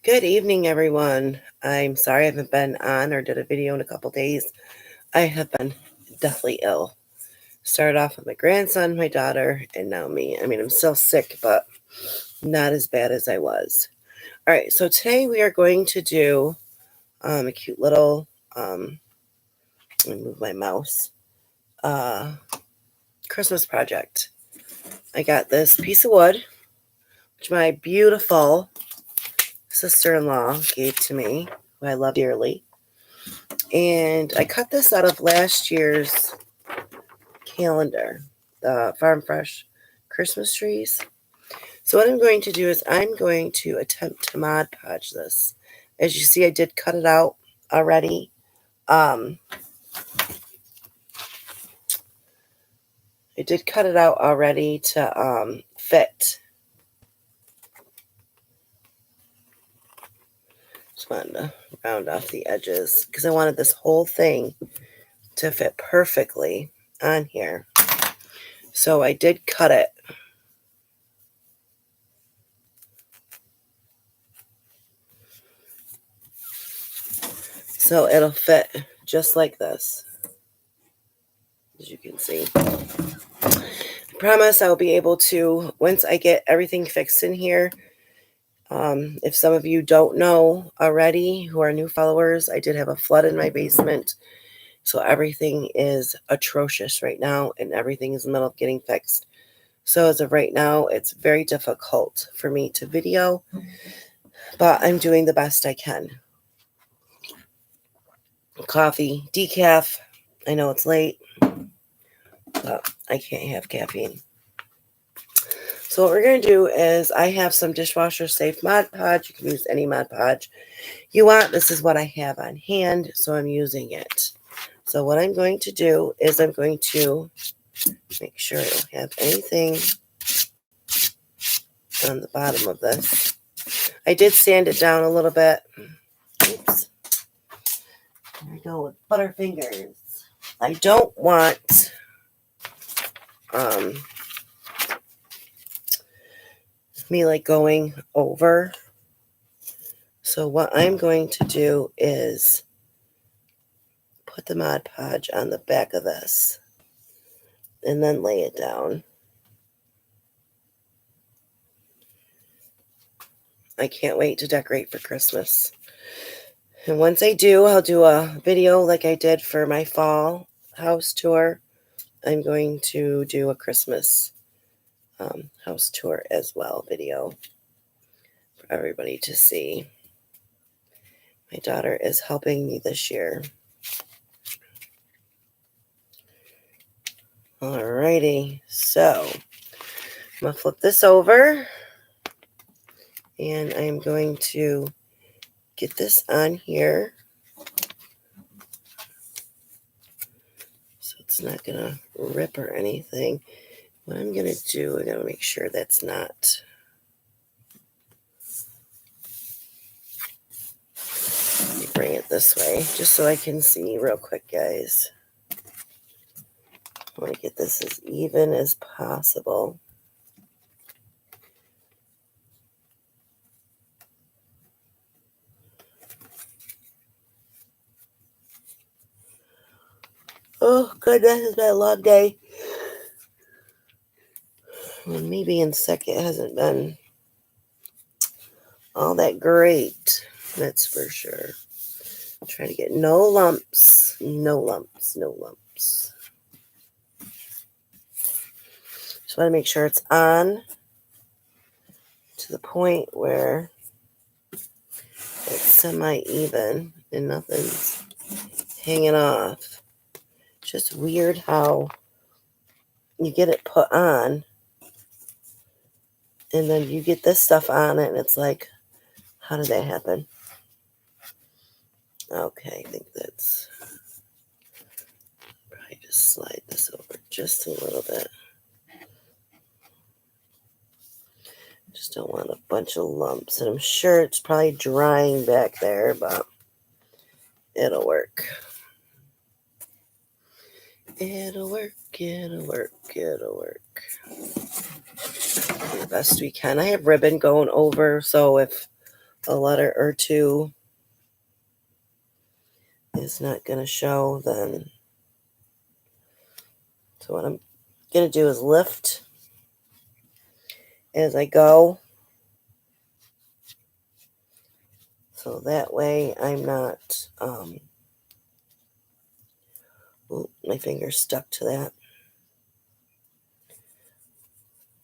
Good evening, everyone. I'm sorry I haven't been on or did a video in a couple days. I have been deathly ill. Started off with my grandson, my daughter, and now me. I mean, I'm still sick, but not as bad as I was. All right, so today we are going to do a cute little, let me move my mouse, uh, Christmas project. I got this piece of wood, which my beautiful sister-in-law gave to me, who I love dearly. And I cut this out of last year's calendar, the Farm Fresh Christmas trees. So what I'm going to do is I'm going to attempt to Mod Podge this. As you see, I did cut it out already. I did cut it out already to fit. Just wanted to round off the edges because I wanted this whole thing to fit perfectly on here. So I did cut it. So it'll fit just like this, as you can see. I promise I will be able to, once I get everything fixed in here. If some of you don't know already, who are new followers, I did have a flood in my basement. So everything is atrocious right now, and everything is in the middle of getting fixed. So as of right now, it's very difficult for me to video, but I'm doing the best I can. Coffee, decaf. I know it's late, but I can't have caffeine. So what we're going to do is I have some dishwasher safe Mod Podge. You can use any Mod Podge you want. This is what I have on hand, so I'm using it. So what I'm going to do is I'm going to make sure I don't have anything on the bottom of this. I did sand it down a little bit. Oops. There we go with Butterfingers. I don't want me like going over. So what I'm going to do is put the Mod Podge on the back of this and then lay it down. I can't wait to decorate for Christmas. And once I do, I'll do a video like I did for my fall house tour. I'm going to do a Christmas house tour as well video for everybody to see. My daughter is helping me this year. Alrighty, so I'm going to flip this over and I'm going to get this on here so it's not going to rip or anything. What I'm going to do, I got to make sure that's not. Let me bring it this way just so I can see real quick, guys. I want to get this as even as possible. Oh, goodness, it's been a long day. Well, me being sick, it hasn't been all that great. That's for sure. Try to get no lumps. No lumps. No lumps. Just want to make sure it's on to the point where it's semi-even and nothing's hanging off. Just weird how you get it put on and then you get this stuff on it and it's like, how did that happen? Okay, I think that's probably just slide this over just a little bit. Just don't want a bunch of lumps, and I'm sure it's probably drying back there, but it'll work. It'll work, it'll work, it'll work. Do the best we can. I have ribbon going over, so if a letter or two is not going to show, then so what I'm going to do is lift as I go, so that way I'm not my finger's stuck to that.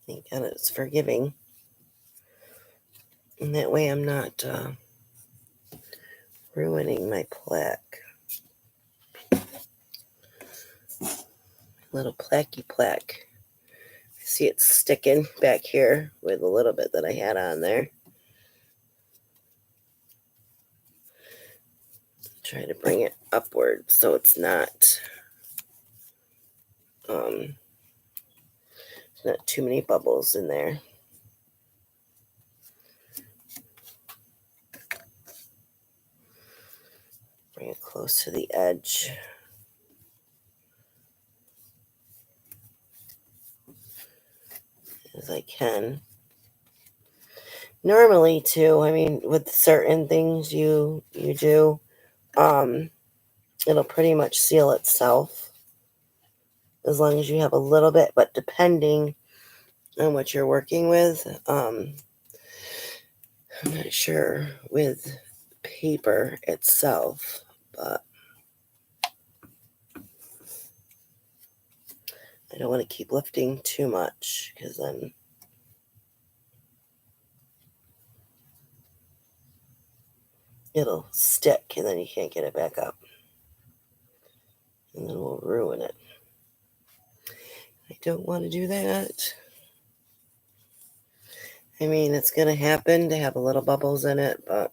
Thank God it's forgiving, and that way I'm not ruining my plaque. Little plaquey plaque. See, it's sticking back here with a little bit that I had on there. Try to bring it upward so it's not not too many bubbles in there. Bring it close to the edge. As I can. Normally too, I mean, with certain things you do, it'll pretty much seal itself as long as you have a little bit, but depending on what you're working with, I'm not sure with paper itself, but I don't want to keep lifting too much because then it'll stick and then you can't get it back up. And then we'll ruin it. I don't want to do that. I mean, it's going to happen to have a little bubbles in it, but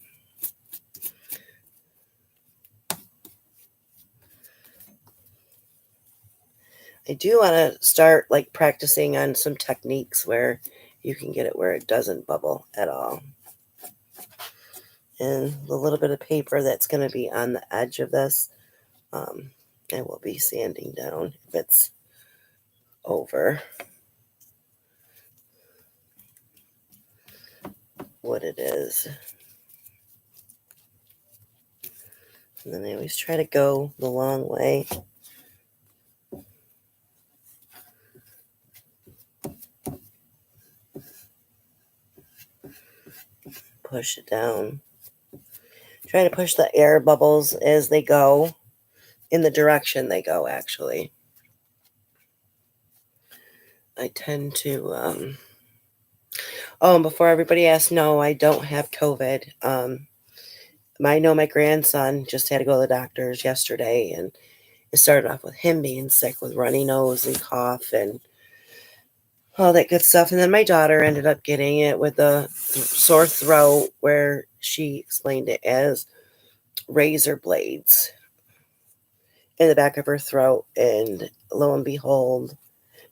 I do want to start like practicing on some techniques where you can get it where it doesn't bubble at all. And the little bit of paper that's going to be on the edge of this, I will be sanding down if it's over what it is. And then I always try to go the long way. Push it down. Try to push the air bubbles as they go, in the direction they go, actually. I tend to, and before everybody asks, no, I don't have COVID. I know my grandson just had to go to the doctor's yesterday, and it started off with him being sick with runny nose and cough and all that good stuff. And then my daughter ended up getting it with a sore throat, where she explained it as razor blades in the back of her throat. And lo and behold,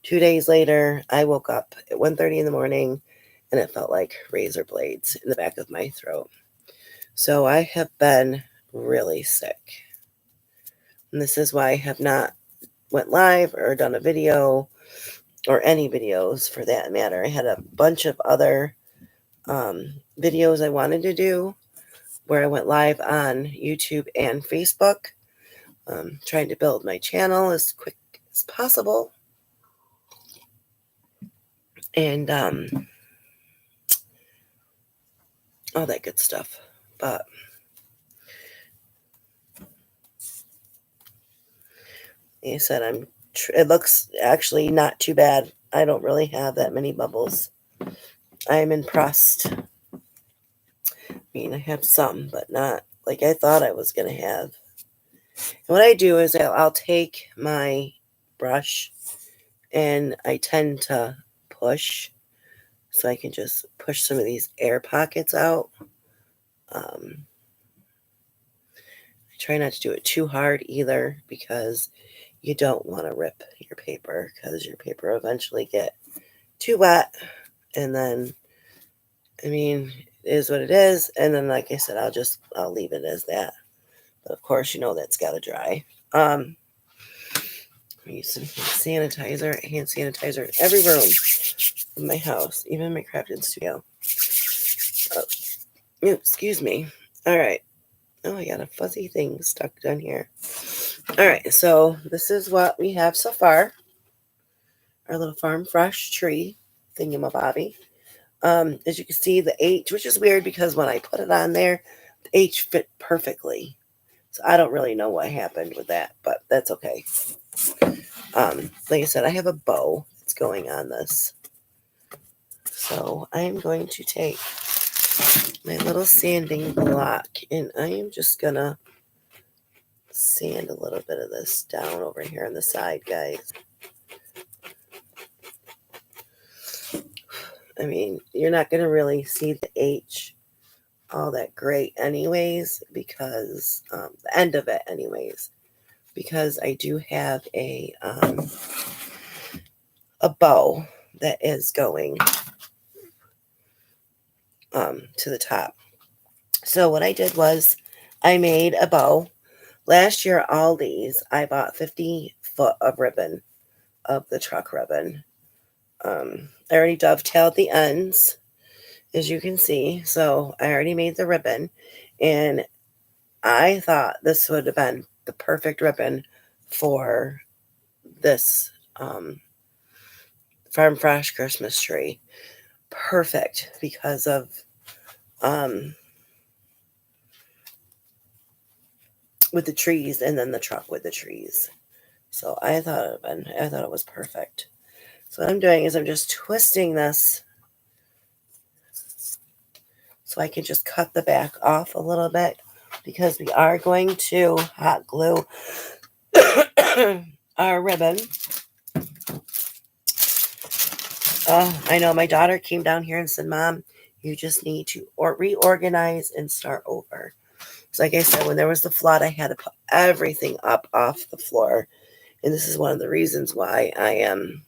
2 days later, I woke up at 1:30 in the morning and it felt like razor blades in the back of my throat. So I have been really sick. And this is why I have not went live or done a video or any videos for that matter. I had a bunch of other videos I wanted to do where I went live on YouTube and Facebook, trying to build my channel as quick as possible. And all that good stuff. But like I said, it looks actually not too bad. I don't really have that many bubbles. I'm impressed. I mean, I have some, but not like I thought I was going to have. And what I do is I'll take my brush and I tend to push, so I can just push some of these air pockets out. I try not to do it too hard either, because you don't want to rip your paper, because your paper will eventually get too wet. And then, I mean, it is what it is. And then, like I said, I'll leave it as that. But of course, that's got to dry. I use some hand sanitizer in every room in my house, even in my crafting studio. Ooh, excuse me. All right. Oh, I got a fuzzy thing stuck down here. All right, so this is what we have so far. Our little farm fresh tree thingamabobby. As you can see, the H, which is weird because when I put it on there, the H fit perfectly. So I don't really know what happened with that, but that's okay. Like I said, I have a bow that's going on this. So I am going to take my little sanding block and I am just going to sand a little bit of this down over here on the side, guys. I mean, you're not going to really see the H all that great anyways, because the end of it anyways, because I do have a bow that is going to the top. So what I did was I made a bow. Last year, Aldi's, I bought 50 foot of ribbon, of the truck ribbon. I already dovetailed the ends, as you can see. So I already made the ribbon, and I thought this would have been the perfect ribbon for this Farm Fresh Christmas tree. Perfect because of with the trees and then the truck with the trees. So I thought it was perfect. So what I'm doing is I'm just twisting this so I can just cut the back off a little bit, because we are going to hot glue our ribbon. I know my daughter came down here and said, Mom, you just need to reorganize and start over. So like I said, when there was the flood, I had to put everything up off the floor. And this is one of the reasons why I am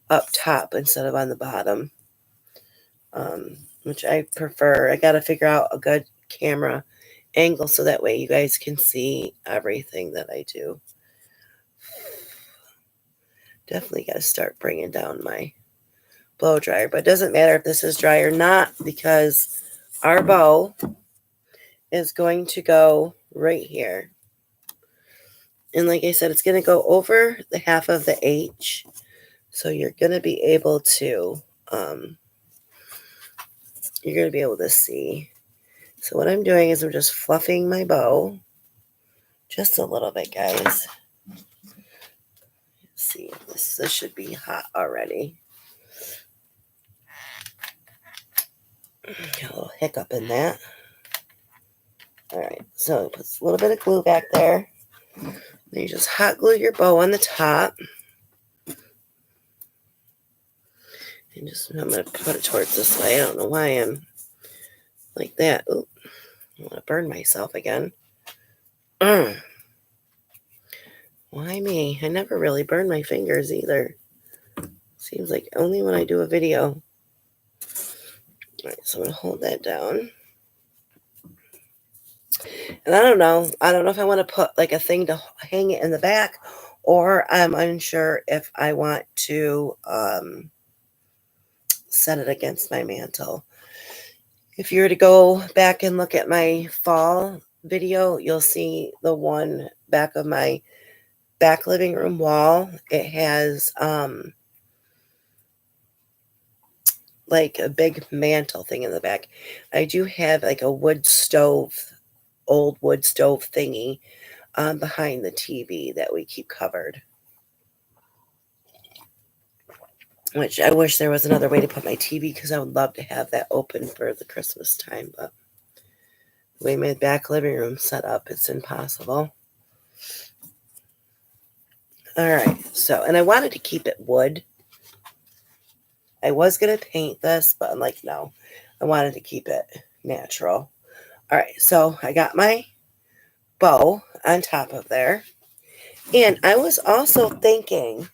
up top instead of on the bottom, which I prefer. I got to figure out a good camera angle so that way you guys can see everything that I do. Definitely got to start bringing down my blow dryer, but it doesn't matter if this is dry or not, because our bow is going to go right here. And like I said, it's going to go over the half of the H. So you're going to be able to, see. So what I'm doing is I'm just fluffing my bow just a little bit, guys. Let's see, this should be hot already. Got a little hiccup in that. All right, so put a little bit of glue back there. Then you just hot glue your bow on the top. And I'm going to put it towards this way. I don't know why I'm like that. Oop, I want to burn myself again. Why me? I never really burn my fingers either. Seems like only when I do a video. All right, so I'm going to hold that down. And I don't know if I want to put like a thing to hang it in the back, or I'm unsure if I want to set it against my mantle. If you were to go back and look at my fall video, you'll see the one back of my back living room wall. It has like a big mantle thing in the back. I do have like a wood stove, old wood stove thingy behind the TV that we keep covered. Which I wish there was another way to put my TV, because I would love to have that open for the Christmas time. But the way my back living room set up, it's impossible. All right. So, and I wanted to keep it wood. I was going to paint this, but I'm like, no, I wanted to keep it natural. All right. So I got my bow on top of there. And I was also thinking,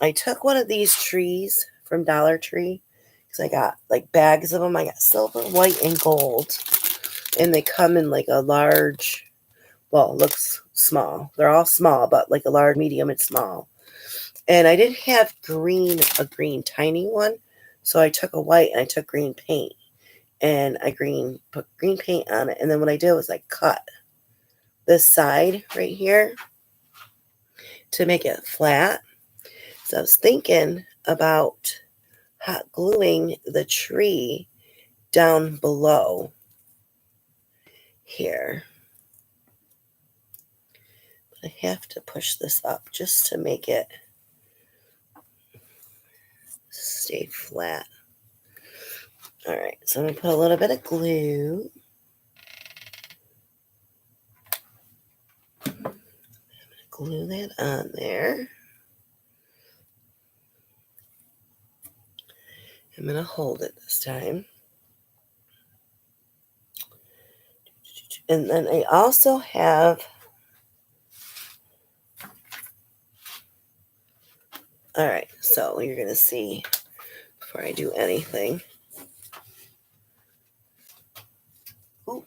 I took one of these trees from Dollar Tree, because I got like bags of them. I got silver, white, and gold. And they come in like a large, well, it looks small. They're all small, but like a large, medium, and small. And I didn't have a green tiny one. So I took a white and I took green paint. and I put green paint on it. And then what I did was I cut this side right here to make it flat. So I was thinking about hot gluing the tree down below here. But I have to push this up just to make it stay flat. All right, so I'm going to put a little bit of glue. I'm going to glue that on there. I'm going to hold it this time. And then I also have, all right, so you're going to see before I do anything. Ooh,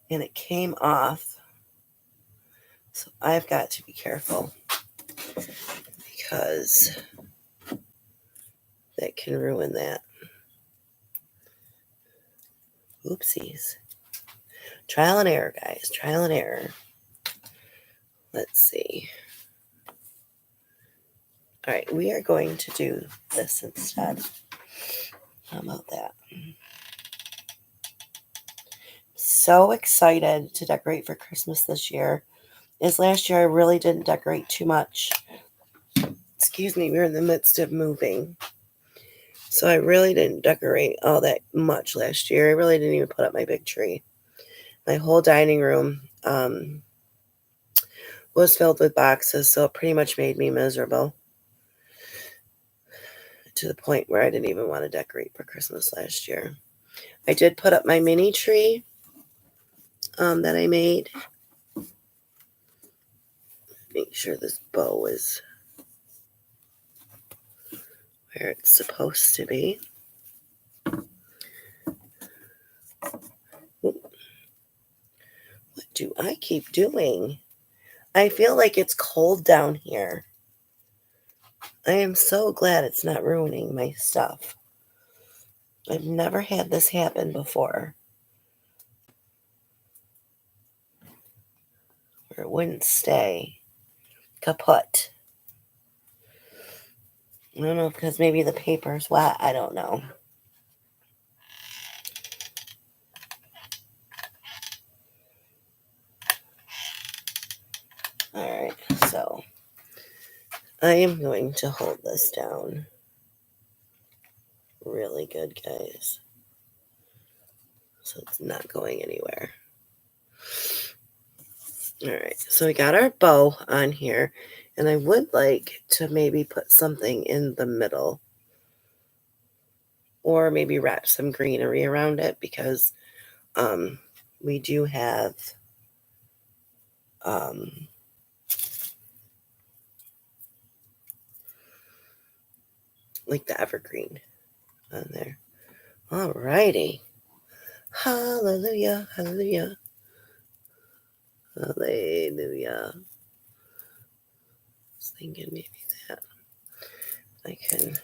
and it came off. So I've got to be careful because that can ruin that. Oopsies. Trial and error, guys. Trial and error. Let's see. All right, we are going to do this instead. How about that? So excited to decorate for Christmas this year. As last year, I really didn't decorate too much. Excuse me, we were in the midst of moving. So I really didn't decorate all that much last year. I really didn't even put up my big tree. My whole dining room was filled with boxes, so it pretty much made me miserable to the point where I didn't even want to decorate for Christmas last year. I did put up my mini tree that I made. Make sure this bow is where it's supposed to be. What do I keep doing? I feel like it's cold down here. I am so glad it's not ruining my stuff. I've never had this happen before, where it wouldn't stay kaput. I don't know, because maybe the paper's wet. I don't know. All right, so I am going to hold this down really good, guys, so it's not going anywhere. All right, so we got our bow on here, and I would like to maybe put something in the middle, or maybe wrap some greenery around it, because we do have like the evergreen on there. All righty. Hallelujah, hallelujah, hallelujah. I was thinking maybe that I can.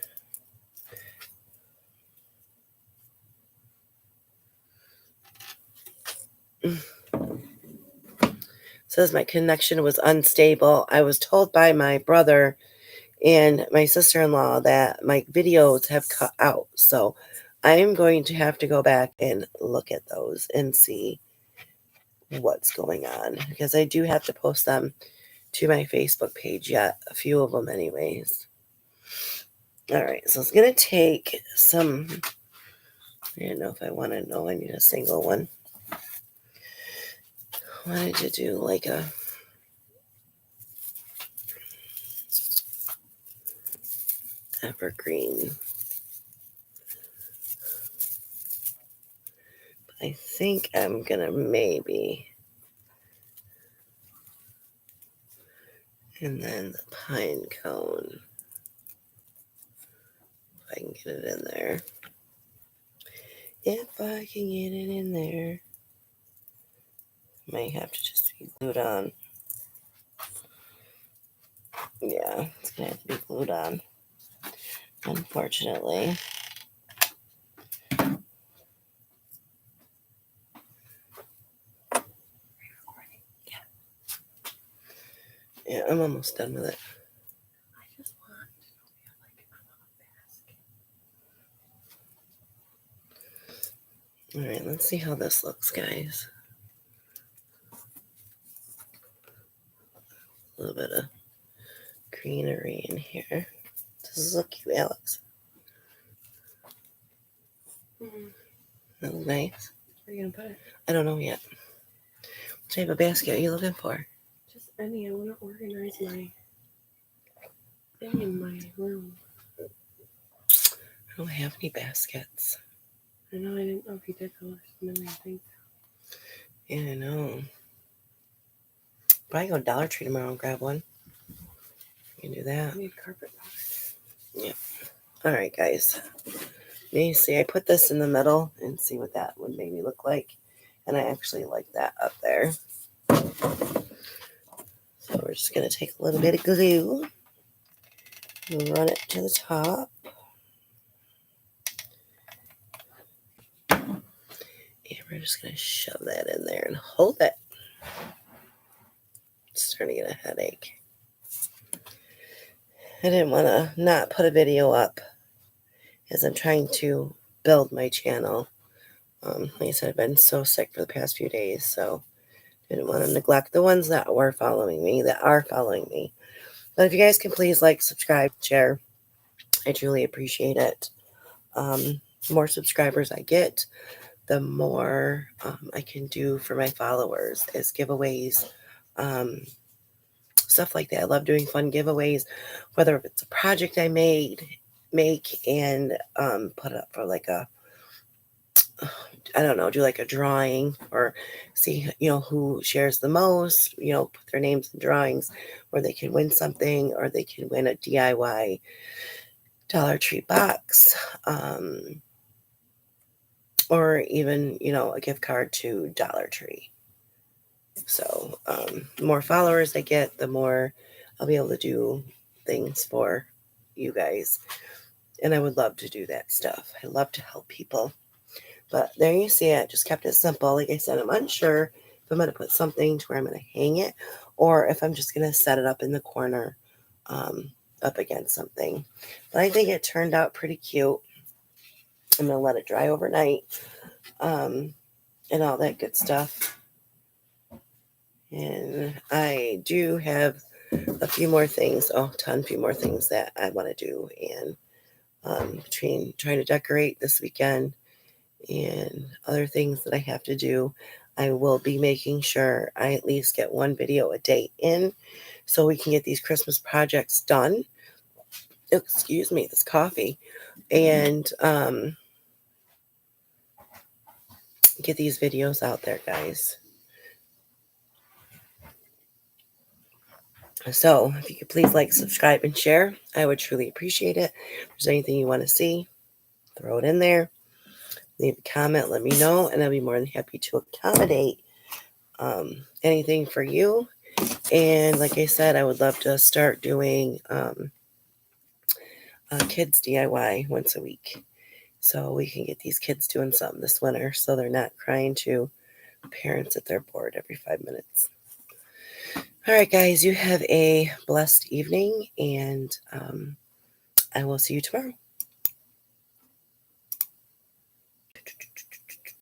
Says my connection was unstable. I was told by my brother and my sister-in-law that my videos have cut out. So I am going to have to go back and look at those and see what's going on, because I do have to post them to my Facebook page yet. A few of them anyways. All right, so it's going to take some, I don't know if I want to know. I need a single one. I wanted to do like a evergreen. I think I'm going to maybe. And then the pine cone. If I can get it in there. If I can get it in there. Might have to just be glued on. Yeah, it's going to have to be glued on, unfortunately. Yeah, I'm almost done with it. I just want to feel like I'm on a basket. All right, let's see how this looks, guys. A little bit of greenery in here. This is look cute, Alex. That looks nice. Where are you gonna put it? I don't know yet. What type of basket are you looking for? Just any. I want to organize my thing in my room. I don't have any baskets. I know. I didn't know if you did. There was a million things. Yeah, I know. Probably go to Dollar Tree tomorrow and grab one. You can do that. I need carpet box. Yeah. All right, guys. You see, I put this in the middle and see what that would maybe look like. And I actually like that up there. So we're just going to take a little bit of glue and run it to the top. And we're just going to shove that in there and hold it. It's starting to get a headache. I didn't want to not put a video up as I'm trying to build my channel. Like I said, I've been so sick for the past few days, so didn't want to neglect the ones that are following me. But if you guys can please like, subscribe, share, I truly appreciate it. The more subscribers I get, the more I can do for my followers as giveaways, stuff like that. I love doing fun giveaways, whether it's a project I make and put it up for like a, I don't know, do like a drawing or see, who shares the most, put their names in drawings where they can win something or they can win a DIY Dollar Tree box, or even, a gift card to Dollar Tree. So the more followers I get, the more I'll be able to do things for you guys. And I would love to do that stuff. I love to help people. But there you see it. Just kept it simple. Like I said, I'm unsure if I'm going to put something to where I'm going to hang it or if I'm just going to set it up in the corner up against something. But I think it turned out pretty cute. I'm going to let it dry overnight and all that good stuff. And I do have a few more things, few more things that I want to do. And between trying to decorate this weekend and other things that I have to do, I will be making sure I at least get one video a day in so we can get these Christmas projects done. Excuse me, this coffee. And get these videos out there, guys. So if you could please like, subscribe, and share, I would truly appreciate it. If there's anything you want to see, throw it in there. Leave a comment, let me know, and I'll be more than happy to accommodate anything for you. And like I said, I would love to start doing kids DIY once a week, so we can get these kids doing something this winter so they're not crying to parents that they're bored every 5 minutes. All right, guys, you have a blessed evening, and I will see you tomorrow.